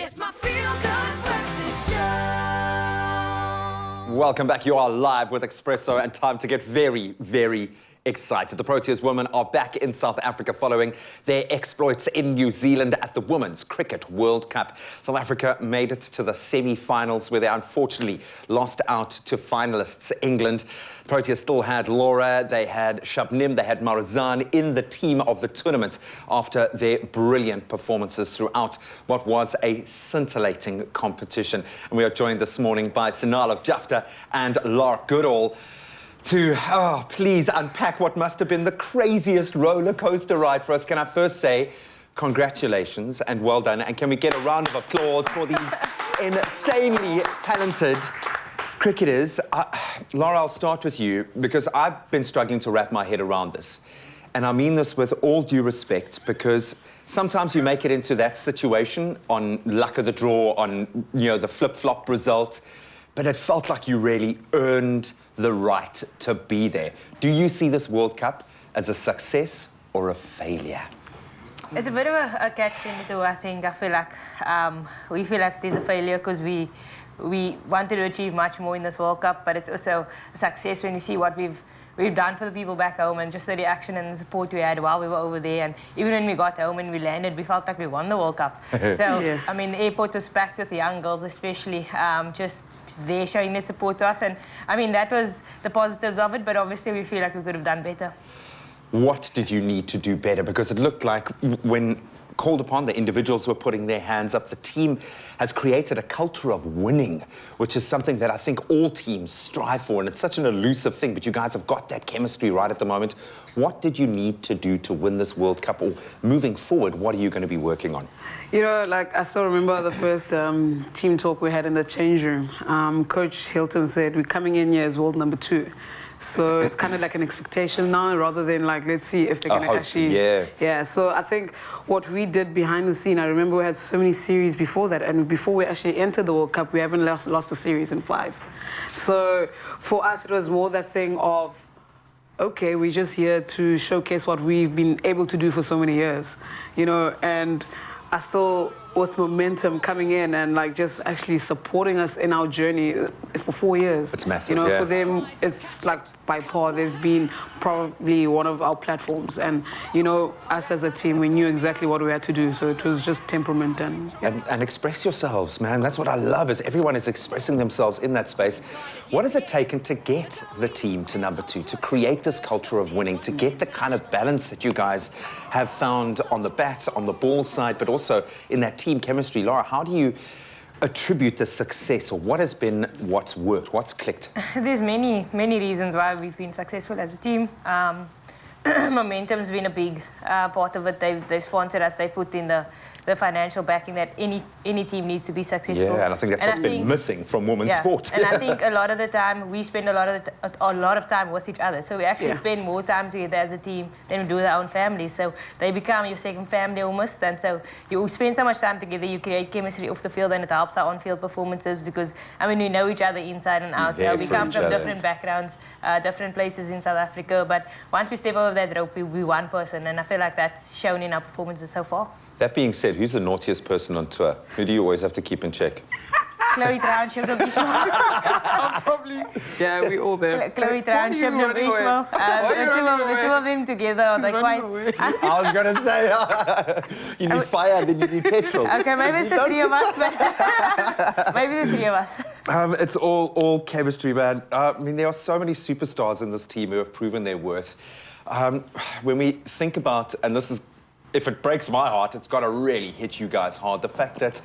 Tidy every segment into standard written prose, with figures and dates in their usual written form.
It's my feel-good breakfast show. Welcome back. You are live with Expresso, and time to get very, very excited. The Proteas Women are back in South Africa following their exploits in New Zealand at the Women's Cricket World Cup. South Africa made it to the semi-finals, where they unfortunately lost out to finalists England. The Proteas still had Laura, they had Shabnim, they had Marizan in the team of the tournament after their brilliant performances throughout what was a scintillating competition. And we are joined this morning by Sinal of Jafta and Lar Goodall to, please unpack what must have been the craziest roller coaster ride for us. Can I first say congratulations and well done, and can we get a round of applause for these insanely talented cricketers? Laura, I'll start with you, because I've been struggling to wrap my head around this. And I mean this with all due respect, because sometimes you make it into that situation on luck of the draw, on, you know, the flip-flop result, but it felt like you really earned the right to be there. Do you see this World Cup as a success or a failure? It's a bit of a catch-22, I think. I feel like we feel like it is a failure because we wanted to achieve much more in this World Cup, but it's also a success when you see what we've done for the people back home, and just the reaction and the support we had while we were over there. And even when we got home and we landed, we felt like we won the World Cup. So, yeah. I mean, the airport was packed with the young girls, especially, just there showing their support to us. And, I mean, that was the positives of it, but obviously we feel like we could have done better. What did you need to do better? Because it looked like when called upon, the individuals were putting their hands up. The team has created a culture of winning, which is something that I think all teams strive for, and it's such an elusive thing, but you guys have got that chemistry right at the moment. What did you need to do to win this World Cup, or moving forward, what are you going to be working on? You know, like, I still remember the first team talk we had in the change room. Coach Hilton said, we're coming in here as world number 2. So it's kind of like an expectation now, rather than like, let's see if they're going to actually... Yeah, so I think what we did behind the scene, I remember we had so many series before that, and before we actually entered the World Cup, we haven't lost a series in 5. So for us, it was more that thing of, okay, we're just here to showcase what we've been able to do for so many years, you know, and I still, with momentum coming in and like just actually supporting us in our journey for 4 years. It's massive, you know, yeah. For them, it's like by far, they've been probably one of our platforms. And, you know, us as a team, we knew exactly what we had to do. So it was just temperament and... Yeah. And express yourselves, man. That's what I love, is everyone is expressing themselves in that space. What has it taken to get the team to number 2, to create this culture of winning, to get the kind of balance that you guys have found on the bat, on the ball side, but also in that team chemistry? Laura, how do you attribute the success, or what has been what's worked, what's clicked? There's many reasons why we've been successful as a team. Momentum's been a big part of it. They've sponsored us. They put in the financial backing that any team needs to be successful. Yeah, and I think that's what's been missing from women's sport. And I think a lot of the time we spend a lot of time with each other. So we actually spend more time together as a team than we do with our own families. So they become your second family almost. And so you spend so much time together, you create chemistry off the field, and it helps our on-field performances, because, I mean, we know each other inside and out. We come from different backgrounds, different places in South Africa. But once we step over that rope, we're one person. And I feel like that's shown in our performances so far. That being said, who's the naughtiest person on tour? Who do you always have to keep in check? Chloe Trout, Shabnim Ishmael. Probably. Yeah, we all there. Chloe Trout, Shabnim Ishmael. The two of them together are quite... I was going to say, you need fire, then you need petrol. Okay, maybe it's the 3 of us, but maybe the 3 of us. It's all chemistry, man. I mean, there are so many superstars in this team who have proven their worth. When we think about, and this is, if it breaks my heart, it's got to really hit you guys hard, the fact that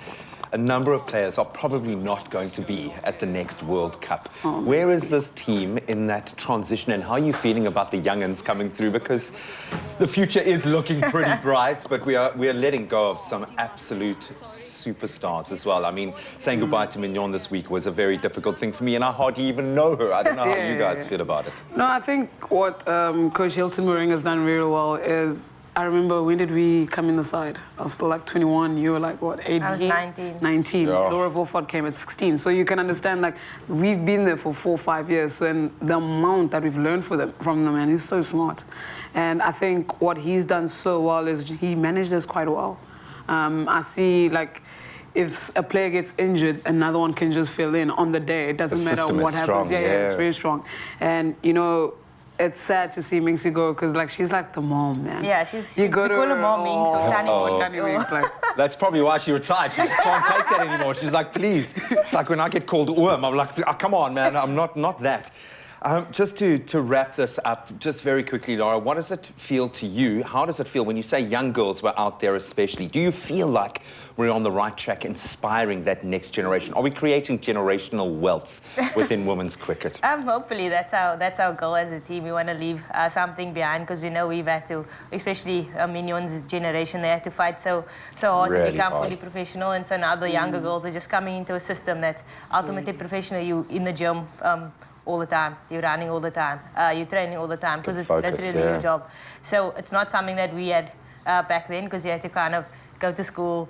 a number of players are probably not going to be at the next World Cup. Where is this team in that transition, and how are you feeling about the young'uns coming through? Because the future is looking pretty bright, but we are letting go of some absolute superstars as well. I mean, saying goodbye to Mignon this week was a very difficult thing for me, and I hardly even know her. I don't know how you guys feel about it. No, I think what Coach Hilton Moring has done really well is, I remember, when did we come in the side? I was still like 21. You were like, what, 18? I was 19. 19. Yeah. Laura Wolford came at 16. So you can understand, like, we've been there for 4 or 5 years. So, and the amount that we've learned from them, and he's so smart. And I think what he's done so well is he managed us quite well. I see, like, if a player gets injured, another one can just fill in on the day. It doesn't matter system what is happens. strong, Yeah, it's yeah. very strong. And, you know, it's sad to see Minxie go because, like, she's like the mom, man. Yeah, You go we to call her her, Mom Minx or Tanny oh. Minx. Tanny Minx, like, That's probably why she retired. She just can't take that anymore. She's like, please. It's like when I get called Oom, I'm like, oh, come on, man, I'm not that. Just to wrap this up, just very quickly, Laura, what does it feel to you? How does it feel when you say young girls were out there especially? Do you feel like we're on the right track inspiring that next generation? Are we creating generational wealth within women's cricket? Hopefully that's our goal as a team. We want to leave something behind because we know we've had to, especially Minions' generation, they had to fight so hard Really to become hard. fully professional, and so now the younger girls are just coming into a system that's ultimately professional. You in the gym all the time, you're running all the time, you're training all the time because Good it's focus, literally yeah. your job. So it's not something that we had back then because you had to kind of go to school,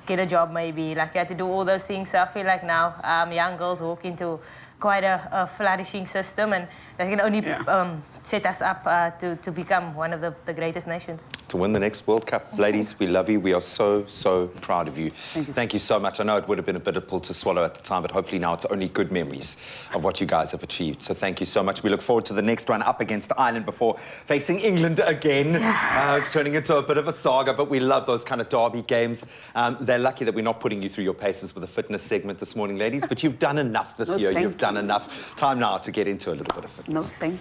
get a job maybe, like you had to do all those things. So I feel like now young girls walk into quite a flourishing system, and that can only set us up to become one of the greatest nations. To win the next World Cup, ladies, we love you. We are so proud of you. Thank you so much. I know it would have been a bitter pill to swallow at the time, but hopefully now it's only good memories of what you guys have achieved. So thank you so much. We look forward to the next one up against Ireland before facing England again. It's turning into a bit of a saga, but we love those kind of derby games. They're lucky that we're not putting you through your paces with a fitness segment this morning, ladies, but you've done enough this year. You've done enough. Time now to get into a little bit of fitness. no, thank you.